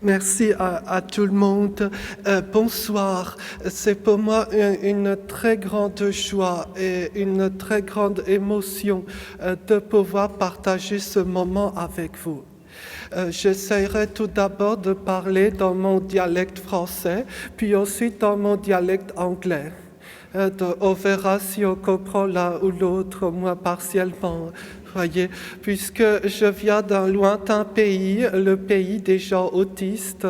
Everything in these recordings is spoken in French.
Merci à tout le monde. Bonsoir. C'est pour moi une très grande joie et une très grande émotion de pouvoir partager ce moment avec vous. J'essaierai tout d'abord de parler dans mon dialecte français, puis ensuite dans mon dialecte anglais. On verra si on comprend l'un ou l'autre, moi partiellement. Voyez, puisque je viens d'un lointain pays, le pays des gens autistes,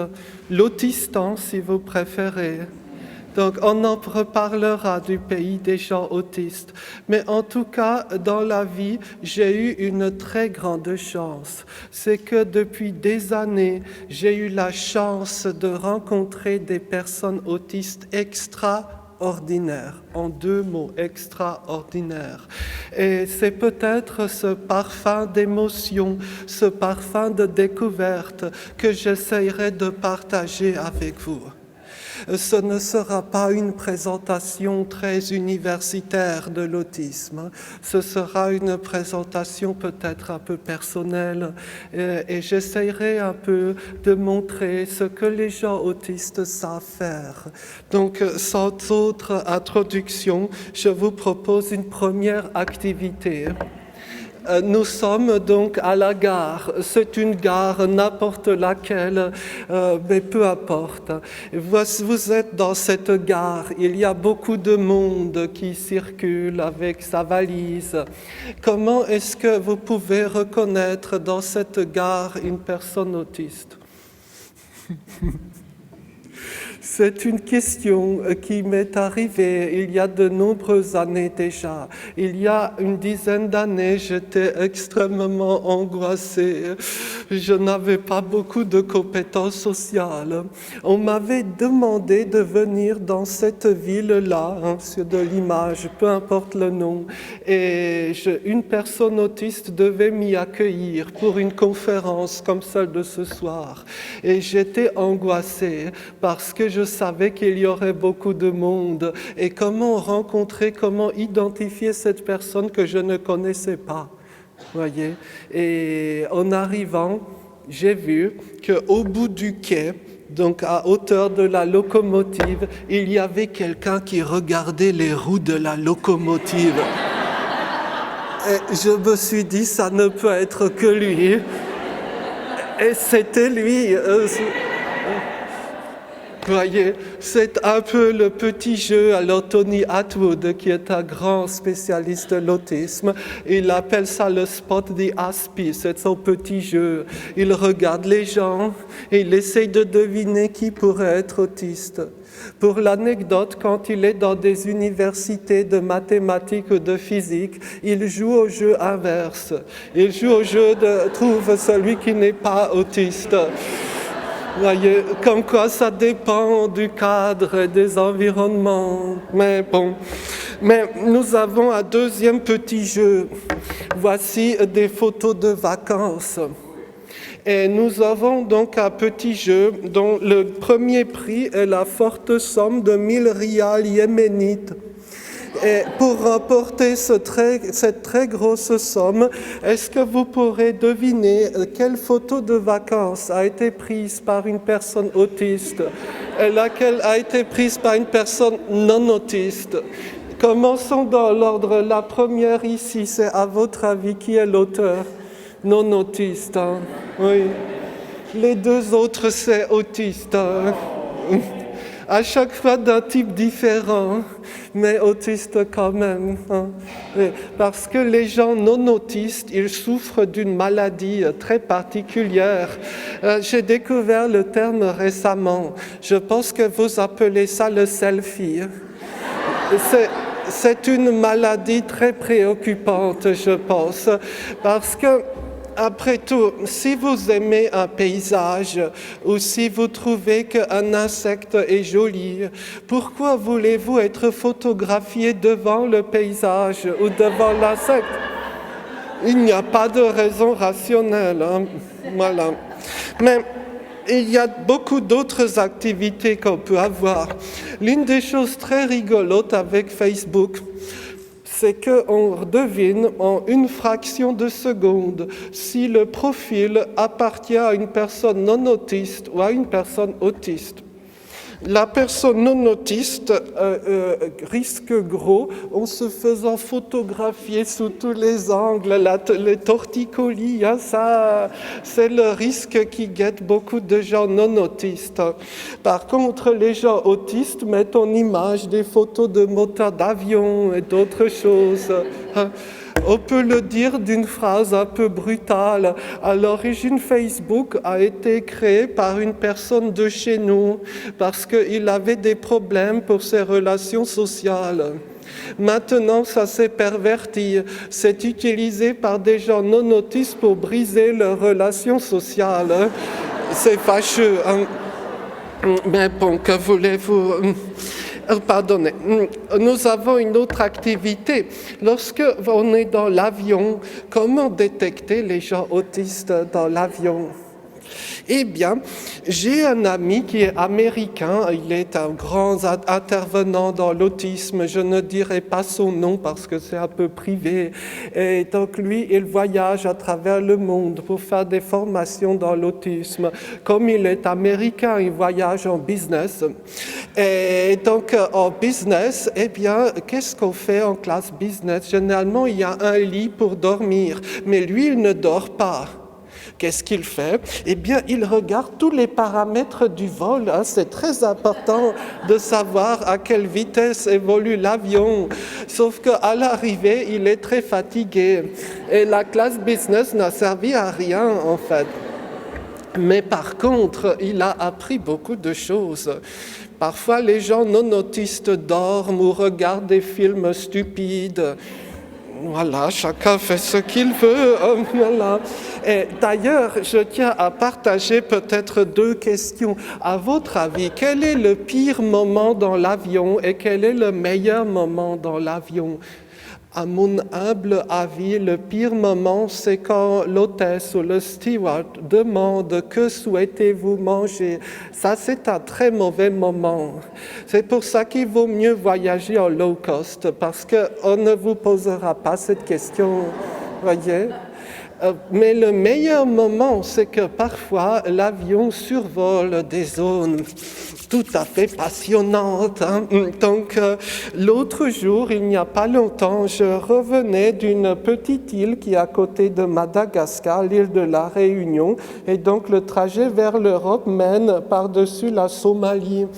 l'Autistan si vous préférez. Donc on en reparlera du pays des gens autistes. Mais en tout cas, dans la vie, j'ai eu une très grande chance. C'est que depuis des années, j'ai eu la chance de rencontrer des personnes autistes extraordinaires, en deux mots, extraordinaires. Et c'est peut-être ce parfum d'émotion, ce parfum de découverte que j'essaierai de partager avec vous. Ce ne sera pas une présentation très universitaire de l'autisme, ce sera une présentation peut-être un peu personnelle et j'essaierai un peu de montrer ce que les gens autistes savent faire. Donc, sans autre introduction, je vous propose une première activité. Nous sommes donc à la gare. C'est une gare, n'importe laquelle, mais peu importe. Vous êtes dans cette gare. Il y a beaucoup de monde qui circule avec sa valise. Comment est-ce que vous pouvez reconnaître dans cette gare une personne autiste ? C'est une question qui m'est arrivée il y a de nombreuses années déjà. Il y a une dizaine d'années, j'étais extrêmement angoissée. Je n'avais pas beaucoup de compétences sociales. On m'avait demandé de venir dans cette ville-là, sur de l'image, peu importe le nom. Et une personne autiste devait m'y accueillir pour une conférence comme celle de ce soir. Et j'étais angoissée parce que je savais qu'il y aurait beaucoup de monde et comment rencontrer, comment identifier cette personne que je ne connaissais pas, voyez. Et en arrivant, j'ai vu qu'au bout du quai, donc à hauteur de la locomotive, il y avait quelqu'un qui regardait les roues de la locomotive. Et je me suis dit, ça ne peut être que lui. Et c'était lui. Vous voyez, c'est un peu le petit jeu. Alors Tony Attwood, qui est un grand spécialiste de l'autisme, il appelle ça le spot the Aspie, c'est son petit jeu. Il regarde les gens et il essaye de deviner qui pourrait être autiste. Pour l'anecdote, quand il est dans des universités de mathématiques ou de physique, il joue au jeu inverse. Il joue au jeu de trouve celui qui n'est pas autiste. Voyez, comme quoi ça dépend du cadre et des environnements. Mais bon, nous avons un deuxième petit jeu. Voici des photos de vacances. Et nous avons donc un petit jeu dont le premier prix est la forte somme de 1000 rials yéménites. Et pour remporter cette très grosse somme, est-ce que vous pourrez deviner quelle photo de vacances a été prise par une personne autiste et laquelle a été prise par une personne non autiste? Commençons dans l'ordre. La première ici, c'est à votre avis qui est l'auteur? Non autiste, hein? Oui. Les deux autres, c'est autiste, hein? À chaque fois d'un type différent, mais autiste quand même. Hein. Parce que les gens non autistes, ils souffrent d'une maladie très particulière. J'ai découvert le terme récemment. Je pense que vous appelez ça le selfie. C'est une maladie très préoccupante, je pense, parce que après tout, si vous aimez un paysage ou si vous trouvez qu'un insecte est joli, pourquoi voulez-vous être photographié devant le paysage ou devant l'insecte? Il n'y a pas de raison rationnelle. Hein? Voilà. Mais il y a beaucoup d'autres activités qu'on peut avoir. L'une des choses très rigolotes avec Facebook, c'est qu'on devine en une fraction de seconde si le profil appartient à une personne non autiste ou à une personne autiste. La personne non autiste risque gros en se faisant photographier sous tous les angles, les torticolis, hein, ça, c'est le risque qui guette beaucoup de gens non autistes. Par contre, les gens autistes mettent en image des photos de moteurs d'avion et d'autres choses. On peut le dire d'une phrase un peu brutale. À l'origine, Facebook a été créé par une personne de chez nous parce qu'il avait des problèmes pour ses relations sociales. Maintenant, ça s'est perverti. C'est utilisé par des gens non autistes pour briser leurs relations sociales. C'est fâcheux. Mais bon, que voulez-vous ? Pardonnez, nous avons une autre activité. Lorsque on est dans l'avion, comment détecter les gens autistes dans l'avion ? Eh bien, j'ai un ami qui est américain, il est un grand intervenant dans l'autisme, je ne dirai pas son nom parce que c'est un peu privé, et donc lui, il voyage à travers le monde pour faire des formations dans l'autisme. Comme il est américain, il voyage en business, et donc en business, eh bien, qu'est-ce qu'on fait en classe business ? Généralement, il y a un lit pour dormir, mais lui, il ne dort pas. Qu'est-ce qu'il fait ? Eh bien, il regarde tous les paramètres du vol. Hein. C'est très important de savoir à quelle vitesse évolue l'avion. Sauf qu'à l'arrivée, il est très fatigué. Et la classe business n'a servi à rien, en fait. Mais par contre, il a appris beaucoup de choses. Parfois, les gens non autistes dorment ou regardent des films stupides. Voilà, chacun fait ce qu'il veut. Voilà. Et d'ailleurs, je tiens à partager peut-être 2 questions. À votre avis, quel est le pire moment dans l'avion et quel est le meilleur moment dans l'avion ? À mon humble avis, le pire moment, c'est quand l'hôtesse ou le steward demande « Que souhaitez-vous manger ?» Ça, c'est un très mauvais moment. C'est pour ça qu'il vaut mieux voyager en low cost, parce qu'on ne vous posera pas cette question, voyez ? Mais le meilleur moment, c'est que parfois, l'avion survole des zones tout à fait passionnantes. Hein. Donc, l'autre jour, il n'y a pas longtemps, je revenais d'une petite île qui est à côté de Madagascar, l'île de la Réunion. Et donc, le trajet vers l'Europe mène par-dessus la Somalie.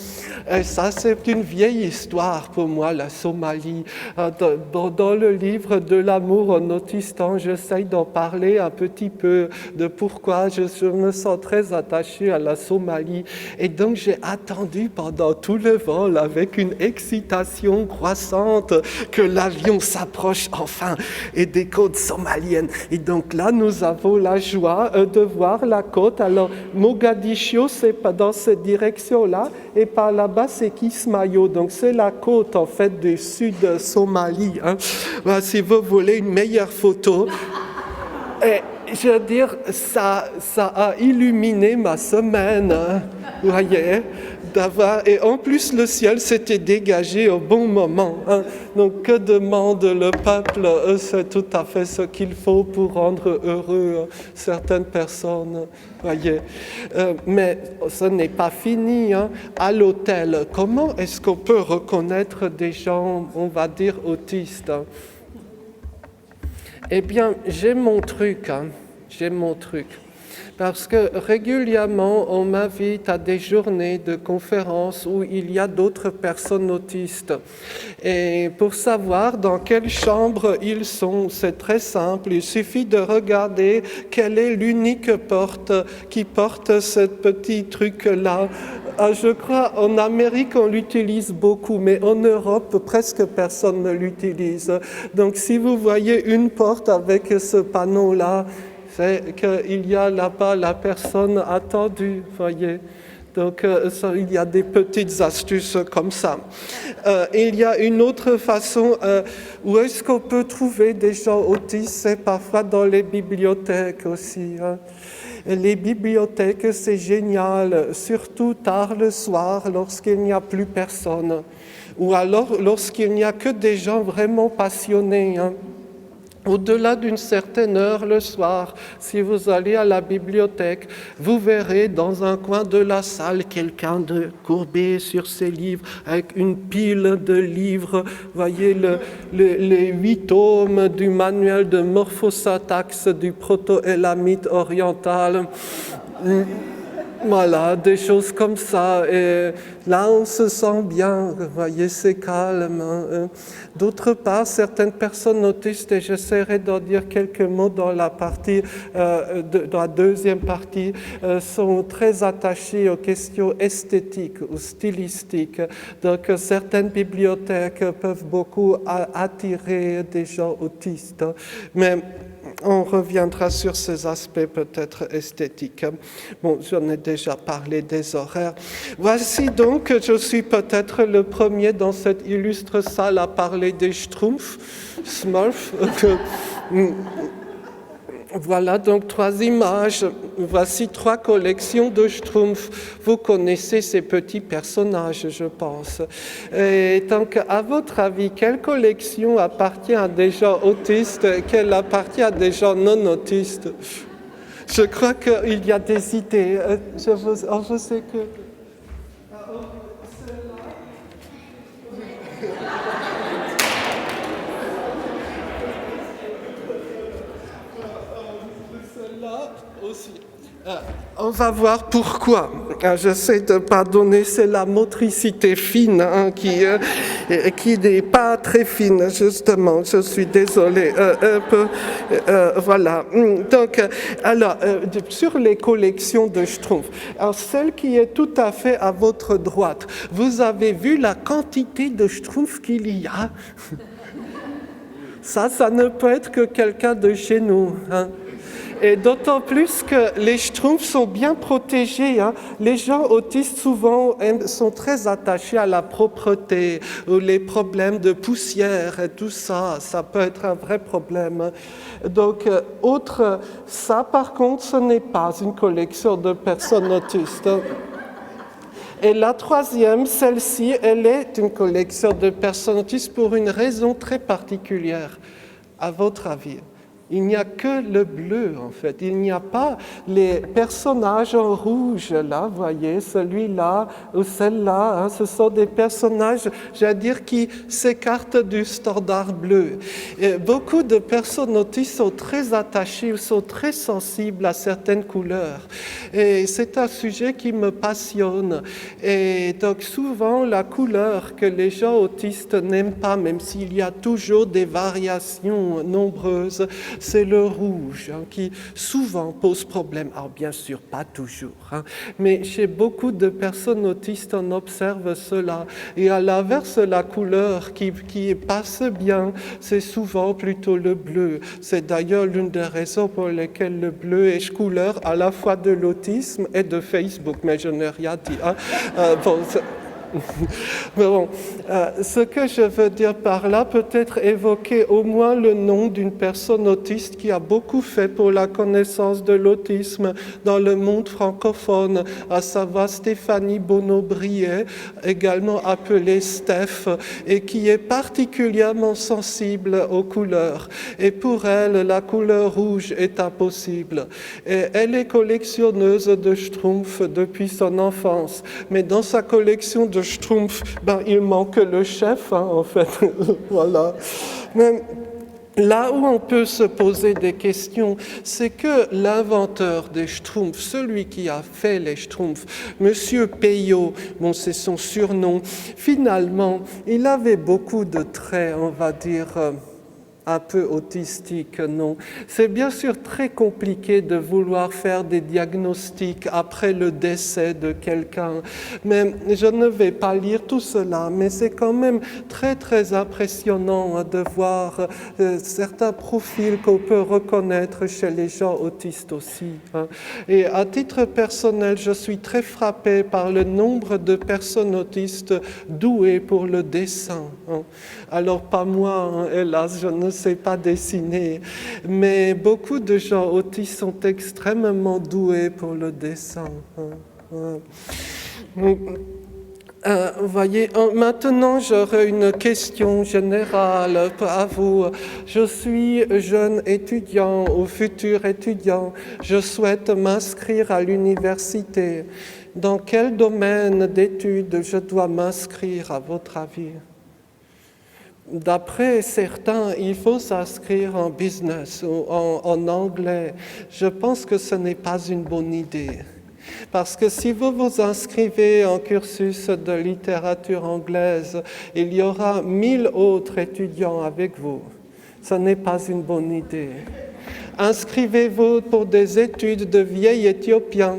Et ça, c'est une vieille histoire pour moi, la Somalie. Dans le livre de l'amour en autistan, j'essaye d'en parler un petit peu de pourquoi je me sens très attaché à la Somalie. Et donc, j'ai attendu pendant tout le vol avec une excitation croissante que l'avion s'approche enfin et des côtes somaliennes. Et donc là, nous avons la joie de voir la côte. Alors, Mogadiscio, c'est pas dans cette direction-là, et par là-bas, c'est Kismayo. Donc, c'est la côte, en fait, du sud Somalie. Hein. Ben, si vous voulez une meilleure photo. Et je veux dire, ça a illuminé ma semaine, hein, vous voyez, et en plus le ciel s'était dégagé au bon moment. Hein. Donc que demande le peuple ? C'est tout à fait ce qu'il faut pour rendre heureux certaines personnes, voyez. Mais ce n'est pas fini. Hein. À l'hôtel, comment est-ce qu'on peut reconnaître des gens, on va dire, autistes ? Eh bien, j'ai mon truc. Parce que régulièrement, on m'invite à des journées de conférences où il y a d'autres personnes autistes. Et pour savoir dans quelle chambre ils sont, c'est très simple. Il suffit de regarder quelle est l'unique porte qui porte ce petit truc-là. Je crois en Amérique, on l'utilise beaucoup, mais en Europe, presque personne ne l'utilise. Donc, si vous voyez une porte avec ce panneau-là, c'est qu'il y a là-bas la personne attendue, voyez. Donc, il y a des petites astuces comme ça. Il y a une autre façon, où est-ce qu'on peut trouver des gens autistes? C'est parfois dans les bibliothèques aussi. Hein. Les bibliothèques, c'est génial, surtout tard le soir, lorsqu'il n'y a plus personne. ou alors lorsqu'il n'y a que des gens vraiment passionnés. Au-delà d'une certaine heure le soir, si vous allez à la bibliothèque, vous verrez dans un coin de la salle quelqu'un de courbé sur ses livres, avec une pile de livres. Voyez les 8 tomes du manuel de morphosyntaxe du proto-élamite oriental. Voilà, des choses comme ça. Et là, on se sent bien, vous voyez, c'est calme. D'autre part, certaines personnes autistes, et j'essaierai d'en dire quelques mots dans la partie, dans la deuxième partie, sont très attachées aux questions esthétiques ou stylistiques. Donc, certaines bibliothèques peuvent beaucoup attirer des gens autistes. Mais on reviendra sur ces aspects peut-être esthétiques. Bon, j'en ai déjà parlé des horaires. Voici donc, je suis peut-être le premier dans cette illustre salle à parler des Schtroumpfs, Smurfs. Voilà donc 3 images. Voici 3 collections de Schtroumpfs. Vous connaissez ces petits personnages, je pense. Et donc, à votre avis, quelle collection appartient à des gens autistes, quelle appartient à des gens non autistes? Je crois qu'il y a des idées. Je sais que... Aussi. On va voir pourquoi. J'essaie de pardonner, c'est la motricité fine qui n'est pas très fine, justement. Je suis désolée. Voilà. Donc, alors, sur les collections de Schtroumpfs, alors celle qui est tout à fait à votre droite, vous avez vu la quantité de Schtroumpfs qu'il y a? Ça ne peut être que quelqu'un de chez nous. Et d'autant plus que les Schtroumpfs sont bien protégés. Les gens autistes souvent sont très attachés à la propreté, ou les problèmes de poussière et tout ça. Ça peut être un vrai problème. Donc, ça par contre, ce n'est pas une collection de personnes autistes. Et la troisième, celle-ci, elle est une collection de personnes autistes pour une raison très particulière, à votre avis. Il n'y a que le bleu, en fait. Il n'y a pas les personnages en rouge, là, voyez, celui-là ou celle-là. Ce sont des personnages, j'allais dire, qui s'écartent du standard bleu. Et beaucoup de personnes autistes sont très attachées ou sont très sensibles à certaines couleurs. Et c'est un sujet qui me passionne. Et donc, souvent, la couleur que les gens autistes n'aiment pas, même s'il y a toujours des variations nombreuses, c'est le rouge qui souvent pose problème. Alors bien sûr, pas toujours, mais chez beaucoup de personnes autistes, on observe cela. Et à l'inverse, la couleur qui passe bien, c'est souvent plutôt le bleu. C'est d'ailleurs l'une des raisons pour lesquelles le bleu est couleur à la fois de l'autisme et de Facebook, mais je n'ai rien dit. Bon, ce que je veux dire par là, peut-être évoquer au moins le nom d'une personne autiste qui a beaucoup fait pour la connaissance de l'autisme dans le monde francophone, à savoir Stéphanie Bonneau-Briet, également appelée Steph, et qui est particulièrement sensible aux couleurs. Et pour elle, la couleur rouge est impossible. Et elle est collectionneuse de Schtroumpfs depuis son enfance, mais dans sa collection de Schtroumpf, il manque le chef, en fait. Voilà. Mais là où on peut se poser des questions, c'est que l'inventeur des Schtroumpfs, celui qui a fait les Schtroumpfs, Monsieur Peyo, c'est son surnom, finalement, il avait beaucoup de traits, on va dire, un peu autistique, non. C'est bien sûr très compliqué de vouloir faire des diagnostics après le décès de quelqu'un, mais je ne vais pas lire tout cela, mais c'est quand même très très impressionnant de voir certains profils qu'on peut reconnaître chez les gens autistes aussi. Et à titre personnel, je suis très frappé par le nombre de personnes autistes douées pour le dessin. Alors pas moi, hélas, je ne sais pas dessiner, mais beaucoup de gens autistes sont extrêmement doués pour le dessin. Voyez, maintenant j'aurai une question générale à vous. Je suis jeune étudiant ou futur étudiant. Je souhaite m'inscrire à l'université. Dans quel domaine d'études je dois m'inscrire, à votre avis? D'après certains, il faut s'inscrire en business ou en anglais. Je pense que ce n'est pas une bonne idée. Parce que si vous vous inscrivez en cursus de littérature anglaise, il y aura 1000 autres étudiants avec vous. Ce n'est pas une bonne idée. Inscrivez-vous pour des études de vieil éthiopien.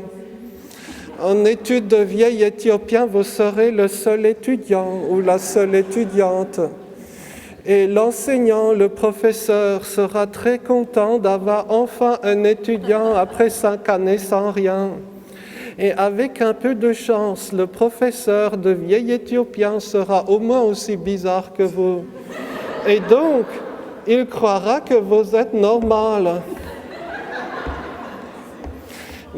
En études de vieil éthiopien, vous serez le seul étudiant ou la seule étudiante. Et l'enseignant, le professeur, sera très content d'avoir enfin un étudiant après 5 années sans rien. Et avec un peu de chance, le professeur de vieil éthiopien sera au moins aussi bizarre que vous. Et donc, il croira que vous êtes normal.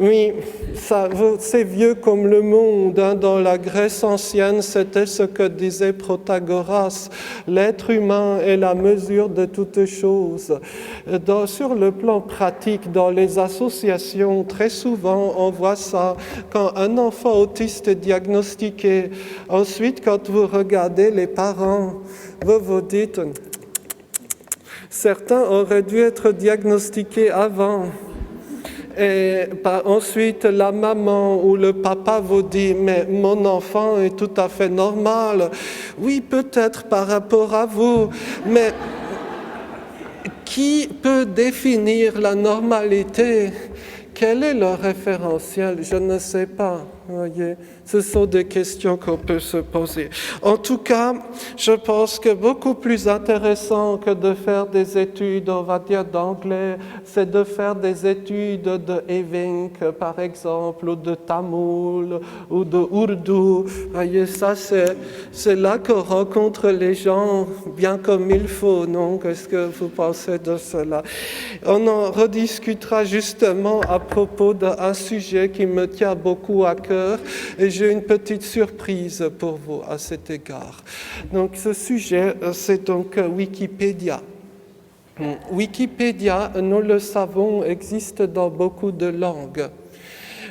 Oui, c'est vieux comme le monde. Dans la Grèce ancienne, c'était ce que disait Protagoras. L'être humain est la mesure de toutes choses. Sur le plan pratique, dans les associations, très souvent, on voit ça. Quand un enfant autiste est diagnostiqué, ensuite, quand vous regardez les parents, vous vous dites, certains auraient dû être diagnostiqués avant. Et ensuite, la maman ou le papa vous dit « mais mon enfant est tout à fait normal ». Oui, peut-être par rapport à vous, mais qui peut définir la normalité? Quel est le référentiel? Je ne sais pas. Voyez, ce sont des questions qu'on peut se poser. En tout cas, je pense que beaucoup plus intéressant que de faire des études, on va dire d'anglais, c'est de faire des études de Evenk, par exemple, ou de Tamoul, ou de Urdu. Voyez, ça, c'est là qu'on rencontre les gens bien comme il faut, non? Qu'est-ce que vous pensez de cela? On en rediscutera justement à propos d'un sujet qui me tient beaucoup à cœur. Et j'ai une petite surprise pour vous à cet égard. Donc ce sujet, c'est donc Wikipédia. Wikipédia, nous le savons, existe dans beaucoup de langues.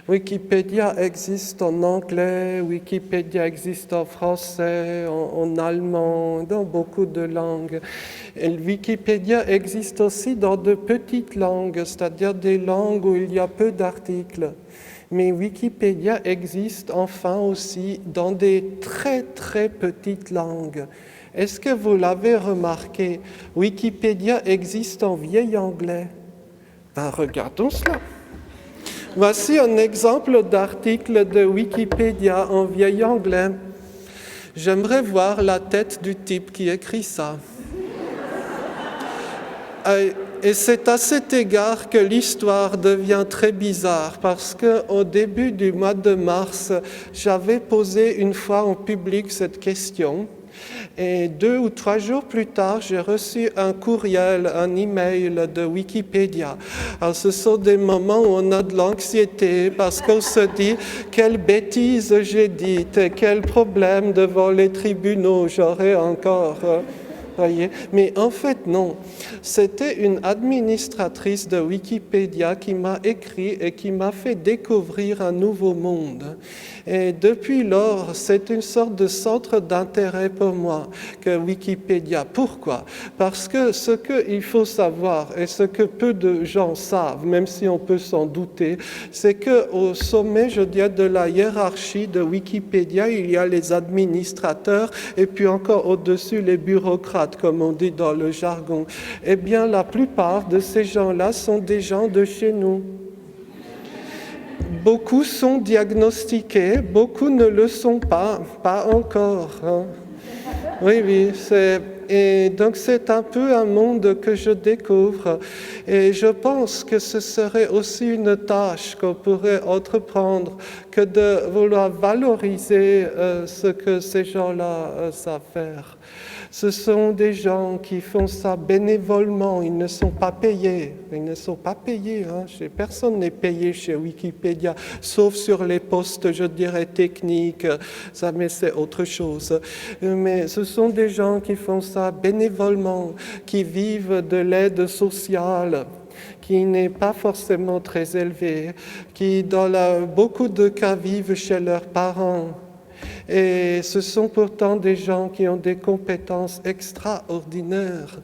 Wikipédia existe en anglais, Wikipédia existe en français, en allemand, dans beaucoup de langues. Et Wikipédia existe aussi dans de petites langues, c'est-à-dire des langues où il y a peu d'articles. Mais Wikipédia existe enfin aussi dans des très très petites langues. Est-ce que vous l'avez remarqué? Wikipédia existe en vieil anglais. Regardons cela. Voici un exemple d'article de Wikipédia en vieil anglais. J'aimerais voir la tête du type qui écrit ça. Et c'est à cet égard que l'histoire devient très bizarre, parce qu'au début du mois de mars, j'avais posé une fois en public cette question. Et 2 ou 3 jours plus tard, j'ai reçu un courriel, un email de Wikipédia. Alors, ce sont des moments où on a de l'anxiété parce qu'on se dit « quelle bêtise j'ai dite, quel problème devant les tribunaux j'aurai encore ». Voyez. Mais en fait, non. C'était une administratrice de Wikipédia qui m'a écrit et qui m'a fait découvrir un nouveau monde. Et depuis lors, c'est une sorte de centre d'intérêt pour moi que Wikipédia. Pourquoi? Parce que ce qu'il faut savoir et ce que peu de gens savent, même si on peut s'en douter, c'est qu'au sommet, je dirais, de la hiérarchie de Wikipédia, il y a les administrateurs et puis encore au-dessus les bureaucrates, comme on dit dans le jargon. Eh bien, la plupart de ces gens-là sont des gens de chez nous. Beaucoup sont diagnostiqués, beaucoup ne le sont pas encore. Hein. Oui, et donc c'est un peu un monde que je découvre. Et je pense que ce serait aussi une tâche qu'on pourrait entreprendre que de vouloir valoriser ce que ces gens-là savent faire. Ce sont des gens qui font ça bénévolement, ils ne sont pas payés. Ils ne sont pas payés, hein. Personne n'est payé chez Wikipédia, sauf sur les postes, je dirais, techniques, ça, mais c'est autre chose. Mais ce sont des gens qui font ça bénévolement, qui vivent de l'aide sociale, qui n'est pas forcément très élevée, qui dans beaucoup de cas vivent chez leurs parents. Et ce sont pourtant des gens qui ont des compétences extraordinaires.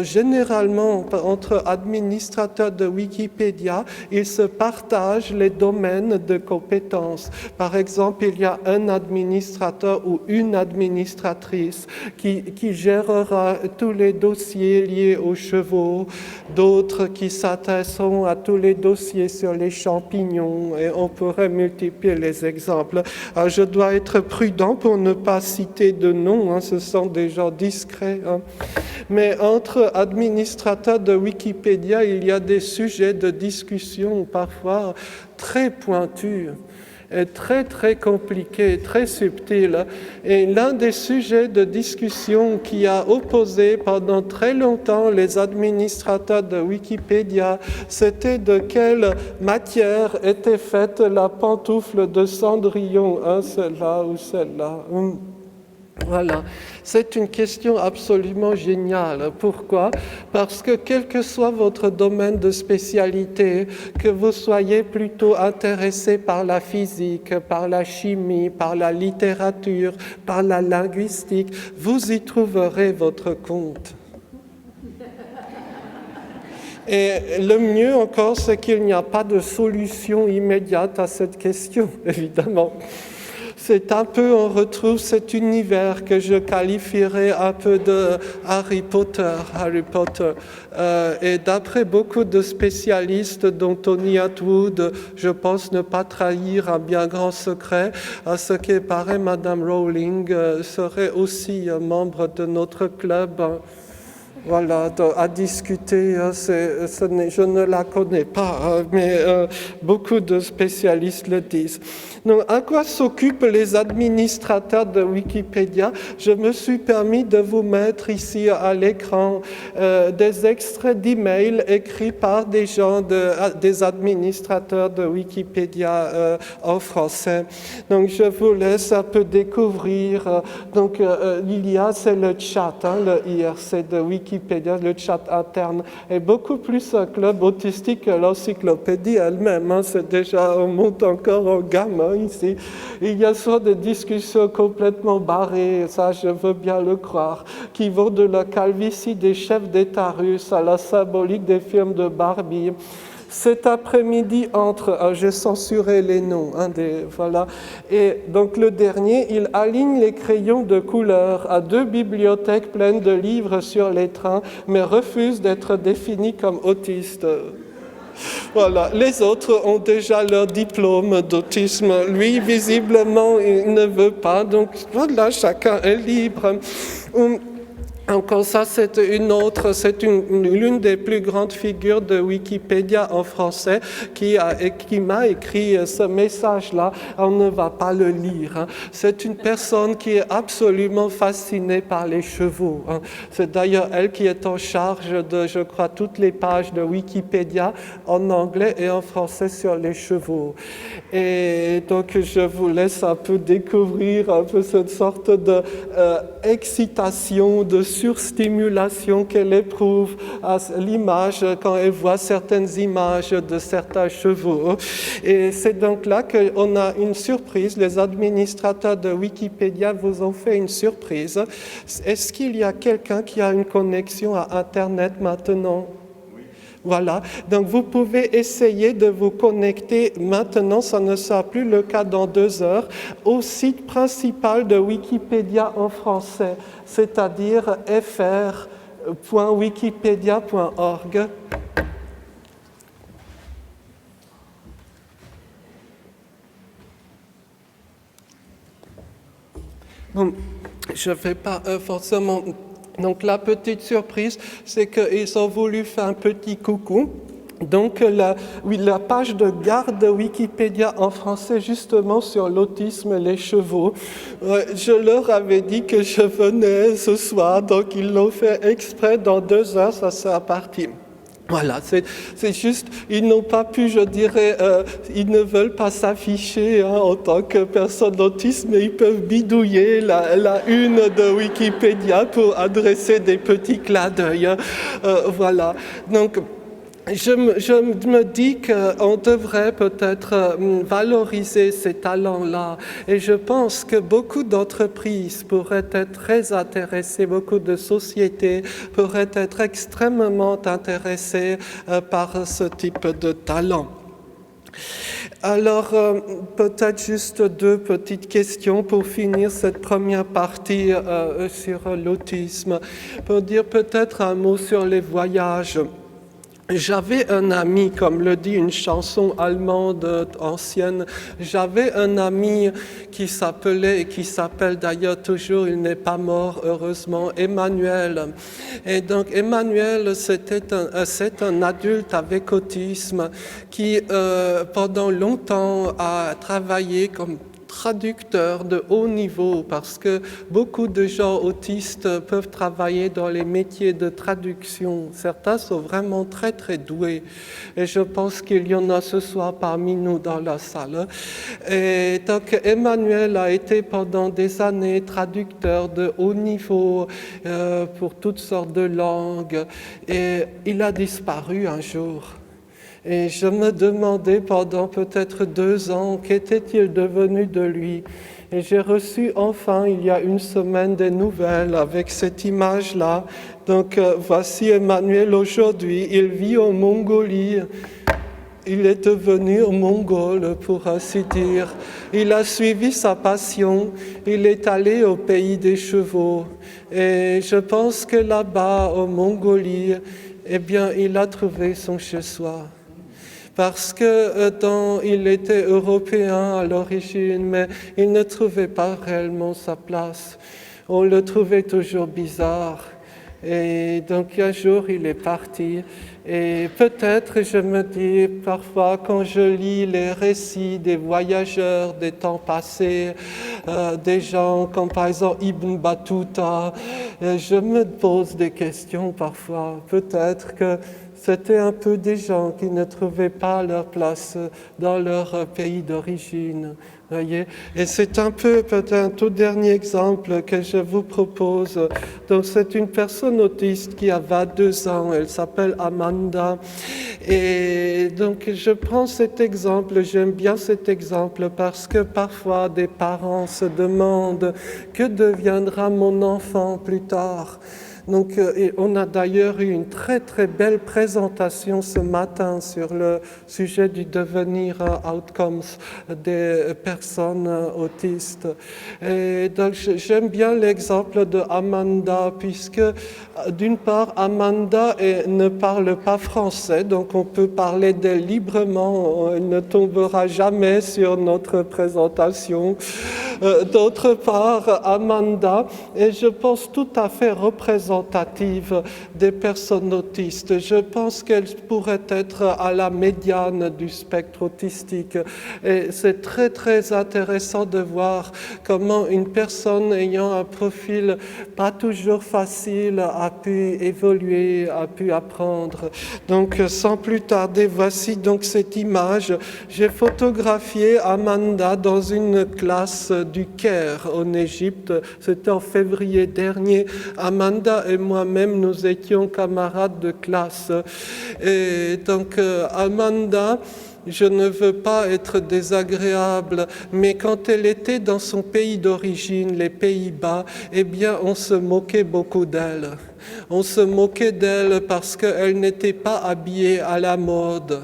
Généralement, entre administrateurs de Wikipédia, ils se partagent les domaines de compétences. Par exemple, il y a un administrateur ou une administratrice qui gérera tous les dossiers liés aux chevaux, d'autres qui s'intéressent à tous les dossiers sur les champignons, et on pourrait multiplier les exemples. Alors, je dois être prudent pour ne pas citer de noms, hein, ce sont des gens discrets. Hein. Mais entre administrateurs de Wikipédia, il y a des sujets de discussion parfois très pointus, et très très compliqués, très subtils. Et l'un des sujets de discussion qui a opposé pendant très longtemps les administrateurs de Wikipédia, c'était de quelle matière était faite la pantoufle de Cendrillon, hein, celle-là ou celle-là. Voilà, c'est une question absolument géniale. Pourquoi ? Parce que quel que soit votre domaine de spécialité, que vous soyez plutôt intéressé par la physique, par la chimie, par la littérature, par la linguistique, vous y trouverez votre compte. Et le mieux encore, c'est qu'il n'y a pas de solution immédiate à cette question, évidemment. C'est un peu, on retrouve cet univers que je qualifierais un peu de Harry Potter. Et d'après beaucoup de spécialistes, dont Tony Attwood, je pense ne pas trahir un bien grand secret, à ce qui paraît, Madame Rowling serait aussi membre de notre club. Voilà, à discuter, je ne la connais pas, mais beaucoup de spécialistes le disent. Donc, à quoi s'occupent les administrateurs de Wikipédia ? Je me suis permis de vous mettre ici à l'écran des extraits d'emails écrits par des gens, des administrateurs de Wikipédia en français. Donc, je vous laisse un peu découvrir. Donc, c'est le chat, hein, le IRC de Wikipédia, le chat interne est beaucoup plus un club autistique que l'encyclopédie elle-même. Hein. C'est déjà, on monte encore en gamme, hein, ici. Il y a soit des discussions complètement barrées, ça je veux bien le croire, qui vont de la calvitie des chefs d'État russes à la symbolique des films de Barbie. Cet après-midi, j'ai censuré les noms, hein, voilà. Et donc le dernier, il aligne les crayons de couleur à 2 bibliothèques pleines de livres sur les trains, mais refuse d'être défini comme autiste. Voilà, les autres ont déjà leur diplôme d'autisme. Lui, visiblement, il ne veut pas. Donc voilà, chacun est libre. Encore ça, c'est l'une des plus grandes figures de Wikipédia en français qui m'a écrit ce message-là. On ne va pas le lire. Hein. C'est une personne qui est absolument fascinée par les chevaux. Hein. C'est d'ailleurs elle qui est en charge de, je crois, toutes les pages de Wikipédia en anglais et en français sur les chevaux. Et donc, je vous laisse un peu découvrir un peu cette sorte de excitation, de surstimulation qu'elle éprouve à l'image quand elle voit certaines images de certains chevaux. Et c'est donc là qu'on a une surprise. Les administrateurs de Wikipédia vous ont fait une surprise. Est-ce qu'il y a quelqu'un qui a une connexion à Internet maintenant ? Voilà, donc vous pouvez essayer de vous connecter maintenant, ça ne sera plus le cas dans 2 heures, au site principal de Wikipédia en français, c'est-à-dire fr.wikipedia.org. Bon, je ne vais pas forcément... Donc la petite surprise, c'est qu'ils ont voulu faire un petit coucou Donc la page de garde de Wikipédia en français justement sur l'autisme et les chevaux. Je leur avais dit que je venais ce soir, donc ils l'ont fait exprès. Dans 2 heures, ça sera parti. Voilà, c'est juste, ils n'ont pas pu, je dirais, ils ne veulent pas s'afficher en tant que personne autiste, mais ils peuvent bidouiller la une de Wikipédia pour adresser des petits clins d'œil. Voilà, donc je me dis qu'on devrait peut-être valoriser ces talents-là, et je pense que beaucoup d'entreprises pourraient être très intéressées, beaucoup de sociétés pourraient être extrêmement intéressées par ce type de talent. Alors, peut-être juste 2 petites questions pour finir cette première partie sur l'autisme. Pour dire peut-être un mot sur les voyages. J'avais un ami, comme le dit une chanson allemande ancienne, j'avais un ami qui s'appelait et qui s'appelle d'ailleurs toujours, il n'est pas mort heureusement, Emmanuel. Et donc Emmanuel, c'est un adulte avec autisme qui pendant longtemps a travaillé comme traducteur de haut niveau, parce que beaucoup de gens autistes peuvent travailler dans les métiers de traduction. Certains sont vraiment très très doués, et je pense qu'il y en a ce soir parmi nous dans la salle. Et donc Emmanuel a été pendant des années traducteur de haut niveau pour toutes sortes de langues, et il a disparu un jour. Et je me demandais pendant peut-être 2 ans, qu'était-il devenu de lui? Et j'ai reçu enfin, il y a 1 semaine, des nouvelles avec cette image-là. Donc voici Emmanuel aujourd'hui, il vit en Mongolie. Il est devenu mongol, pour ainsi dire. Il a suivi sa passion, il est allé au pays des chevaux. Et je pense que là-bas, en Mongolie, eh bien, il a trouvé son chez-soi. Parce que il était européen à l'origine, mais il ne trouvait pas réellement sa place. On le trouvait toujours bizarre. Et donc un jour, il est parti. Et peut-être, je me dis parfois, quand je lis les récits des voyageurs des temps passés, des gens comme par exemple Ibn Battuta, je me pose des questions parfois. Peut-être que c'était un peu des gens qui ne trouvaient pas leur place dans leur pays d'origine. Voyez? Et c'est un peu, peut-être un tout dernier exemple que je vous propose. Donc c'est une personne autiste qui a 22 ans, elle s'appelle Amanda. Et donc je prends cet exemple, j'aime bien cet exemple parce que parfois des parents se demandent que deviendra mon enfant plus tard. Donc, on a d'ailleurs eu une très très belle présentation ce matin sur le sujet du devenir outcomes des personnes autistes. Et donc, j'aime bien l'exemple de Amanda, puisque d'une part, Amanda ne parle pas français, donc on peut parler d'elle librement, elle ne tombera jamais sur notre présentation. D'autre part, Amanda est, je pense, tout à fait représentative des personnes autistes. Je pense qu'elle pourrait être à la médiane du spectre autistique. Et c'est très, très intéressant de voir comment une personne ayant un profil pas toujours facile a pu évoluer, a pu apprendre. Donc, sans plus tarder, voici donc cette image. J'ai photographié Amanda dans une classe du Caire en Égypte. C'était en février dernier. Amanda et moi-même, nous étions camarades de classe. Et donc, Amanda, je ne veux pas être désagréable, mais quand elle était dans son pays d'origine, les Pays-Bas, eh bien, on se moquait beaucoup d'elle. On se moquait d'elle parce qu'elle n'était pas habillée à la mode.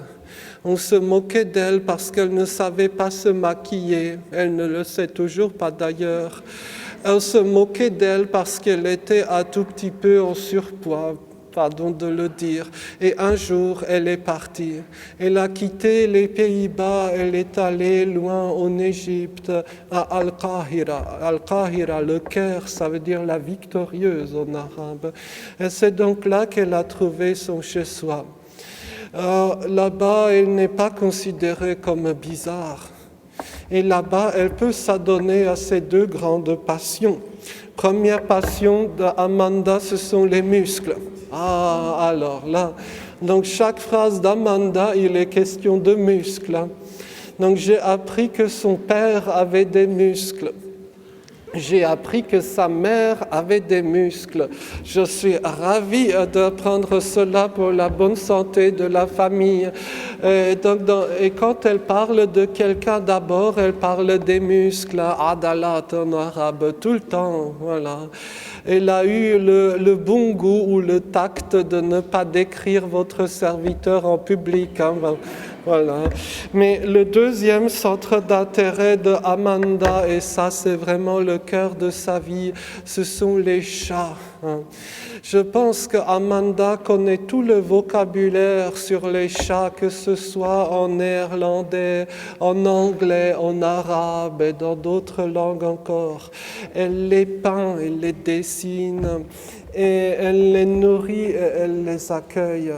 On se moquait d'elle parce qu'elle ne savait pas se maquiller. Elle ne le sait toujours pas d'ailleurs. On se moquait d'elle parce qu'elle était un tout petit peu en surpoids. Pardon de le dire. Et un jour, elle est partie. Elle a quitté les Pays-Bas, elle est allée loin en Égypte, à Al-Qahira. Al-Qahira, le Caire, ça veut dire la victorieuse en arabe. Et c'est donc là qu'elle a trouvé son chez-soi. Là-bas, elle n'est pas considérée comme bizarre. Et là-bas, elle peut s'adonner à ces deux grandes passions. Première passion d'Amanda, ce sont les muscles. Ah, alors là, donc chaque phrase d'Amanda, il est question de muscles. Donc j'ai appris que son père avait des muscles. J'ai appris que sa mère avait des muscles. Je suis ravie d'apprendre cela pour la bonne santé de la famille. Et quand elle parle de quelqu'un d'abord, elle parle des muscles, adalat en arabe, tout le temps. Voilà. Elle a eu le bon goût ou le tact de ne pas décrire votre serviteur en public. Hein. Voilà. Mais le deuxième centre d'intérêt de Amanda, et ça c'est vraiment le cœur de sa vie, ce sont les chats. Je pense qu'Amanda connaît tout le vocabulaire sur les chats, que ce soit en néerlandais, en anglais, en arabe et dans d'autres langues encore. Elle les peint, elle les dessine et elle les nourrit et elle les accueille.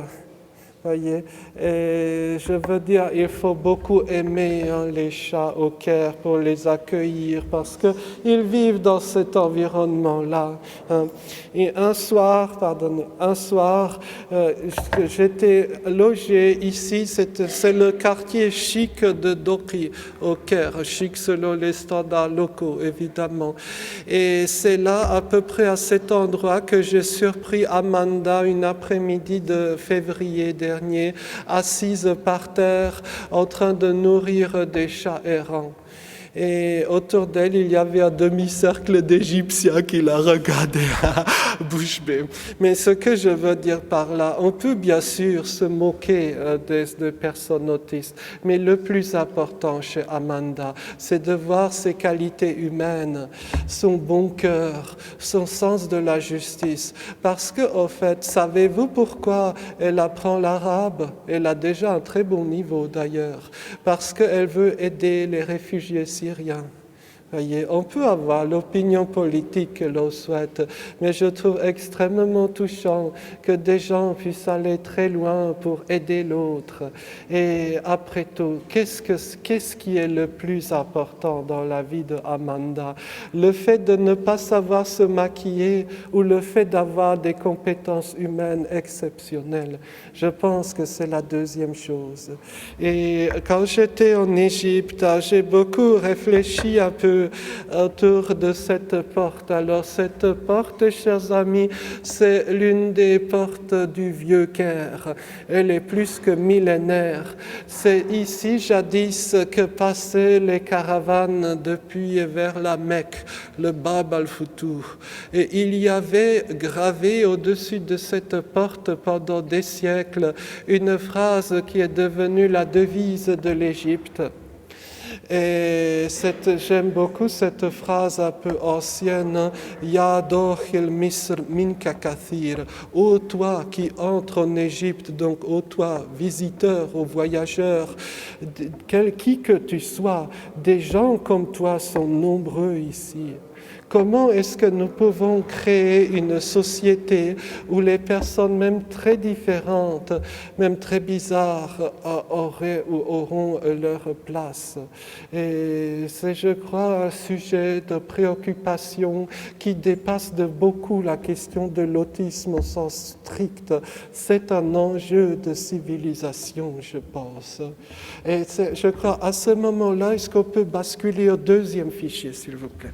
Voyez, et je veux dire, il faut beaucoup aimer les chats au Caire pour les accueillir parce qu'ils vivent dans cet environnement-là. Et un soir, j'étais logé ici, c'est le quartier chic de Doki au Caire, chic selon les standards locaux évidemment. Et c'est là, à peu près à cet endroit, que j'ai surpris Amanda une après-midi de février dernier, assise par terre en train de nourrir des chats errants. Et autour d'elle, il y avait un demi-cercle d'Égyptiens qui la regardaient bouche bée. Mais ce que je veux dire par là, on peut bien sûr se moquer des personnes autistes, mais le plus important chez Amanda, c'est de voir ses qualités humaines, son bon cœur, son sens de la justice. Parce que, au fait, savez-vous pourquoi elle apprend l'arabe? Elle a déjà un très bon niveau d'ailleurs, parce qu'elle veut aider les réfugiés syriens. Voyez, on peut avoir l'opinion politique que l'on souhaite, mais je trouve extrêmement touchant que des gens puissent aller très loin pour aider l'autre. Et après tout, qu'est-ce qui est le plus important dans la vie de Amanda? Le fait de ne pas savoir se maquiller ou le fait d'avoir des compétences humaines exceptionnelles? Je pense que c'est la deuxième chose. Et quand j'étais en Égypte, j'ai beaucoup réfléchi un peu autour de cette porte. Alors cette porte, chers amis, c'est l'une des portes du vieux Caire. Elle est plus que millénaire. C'est ici jadis que passaient les caravanes depuis et vers la Mecque, le Bab al-Futuh. Et il y avait gravé au-dessus de cette porte pendant des siècles une phrase qui est devenue la devise de l'Égypte. Et j'aime beaucoup cette phrase un peu ancienne, Ya dohil Misr minka kathir, ô toi qui entres en Égypte, donc ô toi visiteur, ô voyageur, qui que tu sois, des gens comme toi sont nombreux ici. Comment est-ce que nous pouvons créer une société où les personnes, même très différentes, même très bizarres, auront leur place? Et c'est, je crois, un sujet de préoccupation qui dépasse de beaucoup la question de l'autisme au sens strict. C'est un enjeu de civilisation, je pense. Et je crois, à ce moment-là, est-ce qu'on peut basculer au deuxième fichier, s'il vous plaît?